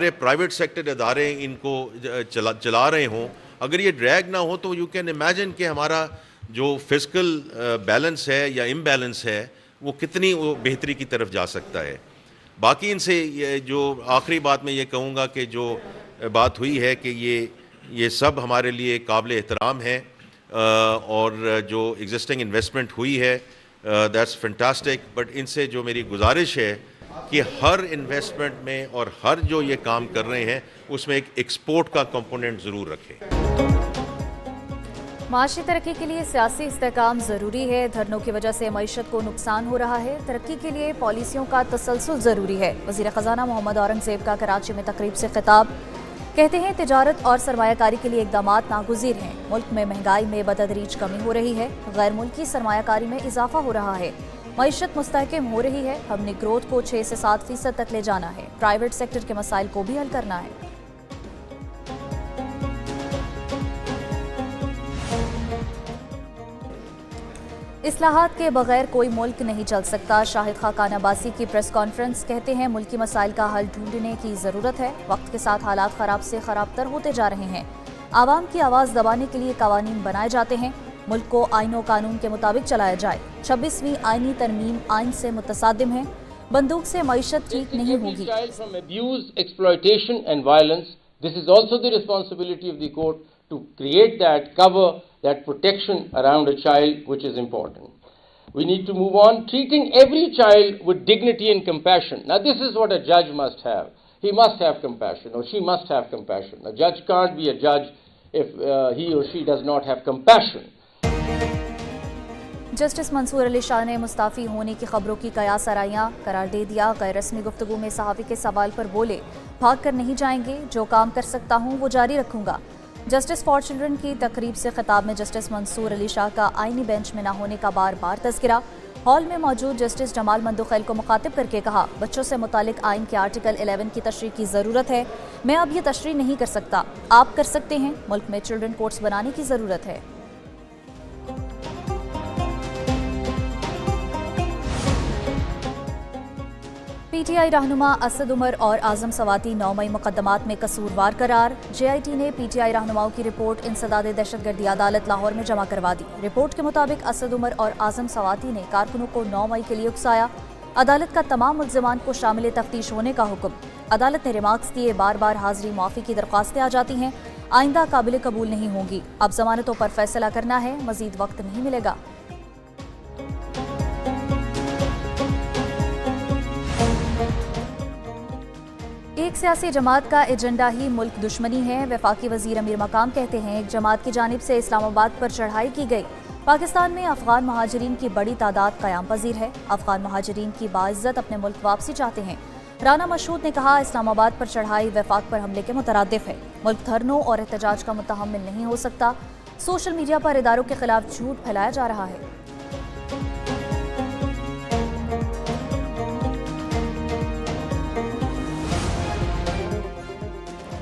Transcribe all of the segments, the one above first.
हमारे private sector इदारे इनको चला रहे हों, अगर ये ड्रैग ना हो तो यू कैन इमेजिन कि हमारा जो फिजिकल बैलेंस है या इम्बैलेंस है वो कितनी वो बेहतरी की तरफ जा सकता है। बाकी इनसे ये जो आखिरी बात मैं ये कहूँगा कि जो बात हुई है कि ये सब हमारे लिए काबिल एहतराम है, और जो एग्जिस्टिंग इन्वेस्टमेंट हुई है दैट्स फैंटास्टिक, बट इनसे जो मेरी गुजारिश है कि हर इन्वेस्टमेंट में और हर जो ये काम कर रहे हैं उसमें एक एक्सपोर्ट का कंपोनेंट ज़रूर रखें। माशी तरक्की के लिए सियासी इस्तेहकाम ज़रूरी है। धरनों की वजह से मईशत को नुकसान हो रहा है। तरक्की के लिए पॉलिसियों का तसलसल ज़रूरी है। वज़ीर ख़जाना मोहम्मद औरंगज़ेब का कराची में तकरीब से खिताब। कहते हैं तिजारत और सरमायाकारी के लिए इक़दामात नागुज़ीर हैं। मुल्क में महंगाई में बतदरीज कमी हो रही है। गैर मुल्की सरमायाकारी में इजाफा हो रहा है। मईशत मुस्तहकम हो रही है। हमने ग्रोथ को 6 से 7% तक ले जाना है। प्राइवेट सेक्टर के मसाइल को भी हल करना है। इस्लाहात के बगैर कोई मुल्क नहीं चल सकता। शाहिद खाकान अब्बासी की प्रेस कॉन्फ्रेंस। कहते हैं मुल्की मसाइल का हल ढूंढने की ज़रूरत है। वक्त के साथ हालात ख़राब से ख़राब तर होते जा रहे हैं। आवाम की आवाज़ दबाने के लिए कवानीन बनाए जाते हैं। मुल्क को आइन व कानून के मुताबिक चलाया जाए। 26वीं आइनी तरमीम आइन से मुतसादिम है। बंदूक से मईशत ठीक नहीं होगी। To create that cover, that protection around a child, which is important. We need to move on, treating every child with dignity and compassion. Now this is what a judge must have. He must have compassion, or she must have compassion. A judge can't be a judge if he or she does not have compassion. Justice Mansoor Ali Shah ने मुस्ताफ़ी होने की खबरों की कयास आराइयाँ करार दे दिया। गैर रस्मी गुफ्तगू में सहाफ़ी के सवाल पर बोले, भाग कर नहीं जाएंगे, जो काम कर सकता हूँ वो जारी रखूँगा। जस्टिस फॉर चिल्ड्रन की तकरीब से खिताब में जस्टिस मंसूर अली शाह का आईनी बेंच में न होने का बार बार तज़किरा। हॉल में मौजूद जस्टिस जमाल मंदुखैल को मुखातिब करके कहा, बच्चों से मुतालिक आइन के आर्टिकल 11 की तशरीह की ज़रूरत है। मैं अब ये तशरीह नहीं कर सकता, आप कर सकते हैं। मुल्क में चिल्ड्रन कोर्ट्स बनाने की ज़रूरत है। पीटीआई रहनुमा असद उमर और आजम सवाती 9 मई मुकदमात में कसूरवार करार। जेआईटी ने पीटीआई रहनुमाओं की रिपोर्ट इंसदाद दहशतगर्दी अदालत लाहौर में जमा करवा दी। रिपोर्ट के मुताबिक असद उमर और आजम सवाती ने कारकुनों को 9 मई के लिए उकसाया। अदालत का तमाम मुल्ज़िमान को शामिल तफ्तीश होने का हुक्म। अदालत ने रिमार्क्स दिए, बार बार हाजिरी माफ़ी की दरख्वास्तें आ जाती हैं, आइंदा काबिल कबूल नहीं होंगी। अब जमानतों पर फैसला करना है, मजीद वक्त नहीं मिलेगा। एक सियासी जमात का एजेंडा ही मुल्क दुश्मनी है। वफाकी वजीर अमीर मकाम कहते हैं, एक जमात की जानिब से इस्लामाबाद पर चढ़ाई की गई। पाकिस्तान में अफगान महाजरीन की बड़ी तादाद क़याम पजीर है। अफगान महाजरीन की बाइज्जत अपने मुल्क वापसी चाहते हैं। राना मशहूद ने कहा, इस्लामाबाद पर चढ़ाई वफाक पर हमले के मुतरादिफ है। मुल्क धरनों और एहतजाज का मुतहम्मिल नहीं हो सकता। सोशल मीडिया पर इदारों के खिलाफ झूठ फैलाया जा रहा है।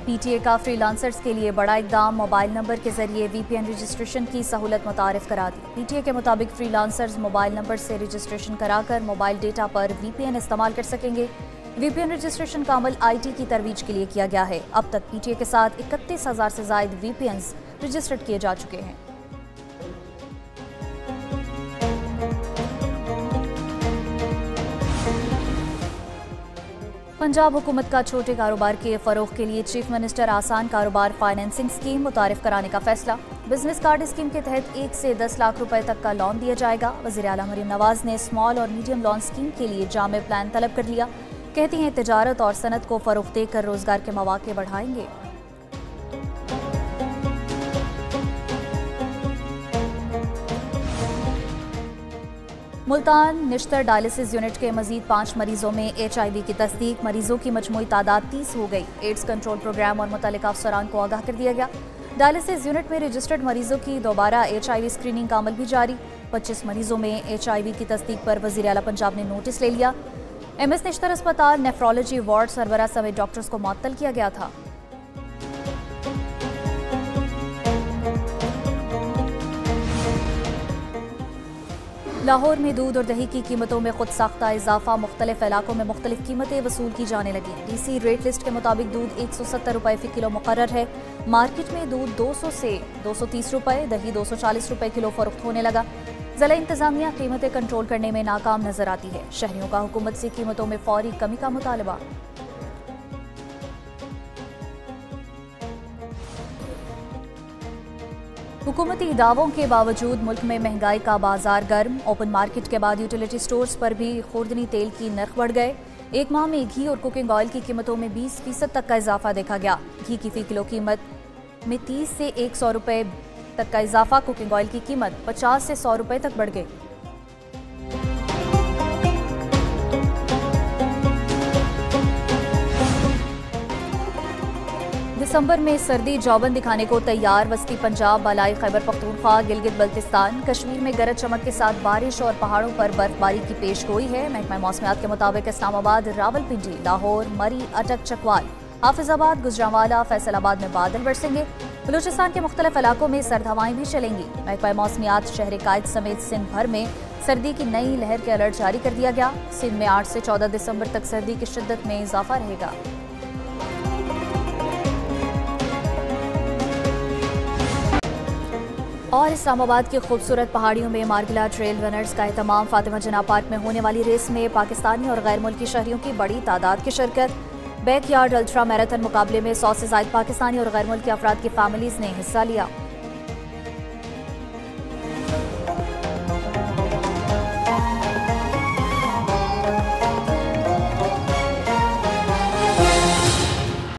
पीटीए का फ्रीलांसर्स के लिए बड़ा इकदाम। मोबाइल नंबर के जरिए वीपीएन रजिस्ट्रेशन की सहूलत मुतारिफ करा दी। पीटीए के मुताबिक फ्रीलांसर्स मोबाइल नंबर से रजिस्ट्रेशन कराकर मोबाइल डेटा पर वीपीएन इस्तेमाल कर सकेंगे। वीपीएन रजिस्ट्रेशन का अमल आईटी की तरवीज के लिए किया गया है। अब तक पीटीए के साथ 31,000 से ज़ायद वीपीएन्स रजिस्टर्ड किए जा चुके हैं। पंजाब हुकूमत का छोटे कारोबार के फ़रोग़ के लिए चीफ मिनिस्टर आसान कारोबार फाइनेंसिंग स्कीम मुतारिफ कराने का फैसला। बिजनेस कार्ड स्कीम के तहत 1 से 10 लाख रुपए तक का लोन दिया जाएगा। वज़ीर आला मरीम नवाज ने स्मॉल और मीडियम लोन स्कीम के लिए जामे प्लान तलब कर लिया। कहती हैं, तिजारत और सनत को फ़रोग़ देकर रोजगार के मौक़े बढ़ाएंगे। मुल्तान निश्तर डायलिसिस यूनिट के मजीद 5 मरीजों में HIV की तस्दीक। मरीजों की मजमूई तादाद 30 हो गई। एड्स कंट्रोल प्रोग्राम और मुतल्लिका अफसरान को आगाह कर दिया गया। डायलिसिस यूनिट में रजिस्टर्ड मरीजों की दोबारा HIV स्क्रीनिंग का अमल भी जारी। 25 मरीजों में HIV की तस्दीक पर वज़ीर आला पंजाब ने नोटिस ले लिया। MS निश्तर अस्पताल नेफ्रोलॉजी वार्ड सरबरा समेत डॉक्टर्स को मुअत्तल किया गया था। लाहौर में दूध और दही की कीमतों में खुद साख्ता इजाफा, मुख्तलिफ इलाकों में मुख्तलिफ कीमतें वसूल की जाने लगी। डीसी रेट लिस्ट के मुताबिक दूध 170 रुपये फी किलो मुकर्रर है। मार्केट में दूध 200 से 230 रुपये, दही 240 रुपये किलो फरोख्त होने लगा। जिला इंतजामिया कीमतें कंट्रोल करने में नाकाम नजर आती है। शहरियों का हुकूमत से कीमतों में फौरी कमी का मुतालबा। हुकूमती दावों के बावजूद मुल्क में महंगाई का बाजार गर्म। ओपन मार्केट के बाद यूटिलिटी स्टोर्स पर भी खुर्दनी तेल की नर्ख बढ़ गए। एक माह में घी और कुकिंग ऑयल की कीमतों में 20% तक का इजाफा देखा गया। घी की फी किलो कीमत में 30 से 100 रुपये तक का इजाफा, कुकिंग ऑयल की कीमत 50 से 100 रुपये तक बढ़ गई। दिसंबर में सर्दी जौबन दिखाने को तैयार। वस्ती पंजाब, बालाई खैबर पख्तूनख्वा, गिलगित बल्तिस्तान, कश्मीर में गरज चमक के साथ बारिश और पहाड़ों पर बर्फबारी की पेश गोई है। महकमा मौसमियात के मुताबिक इस्लामाबाद, रावलपिंडी, लाहौर, मरी, अटक, चकवाल, हाफिजाबाद, गुजरांवाला, फैसलाबाद में बादल बरसेंगे। बलूचिस्तान के मुख्तलिफ इलाकों में सर्द हवाएं भी चलेंगी। महकमा मौसमियात शहर कायद समेत सिंध भर में सर्दी की नई लहर के अलर्ट जारी कर दिया गया। सिंध में 8 से 14 दिसंबर तक सर्दी की शिद्दत में इजाफा रहेगा। और इस्लामाबाद की खूबसूरत पहाड़ियों में मार्गिला ट्रेल रनर्स का एहतमाम। फातिमा जिन्ना पार्क में होने वाली रेस में पाकिस्तानी और गैर मुल्की शहरियों की बड़ी तादाद की शिरकत। बैकयार्ड अल्ट्रा मैराथन मुकाबले में 100 से ज़ायद पाकिस्तानी और गैर मुल्की अफराद की फैमिलीज ने हिस्सा लिया।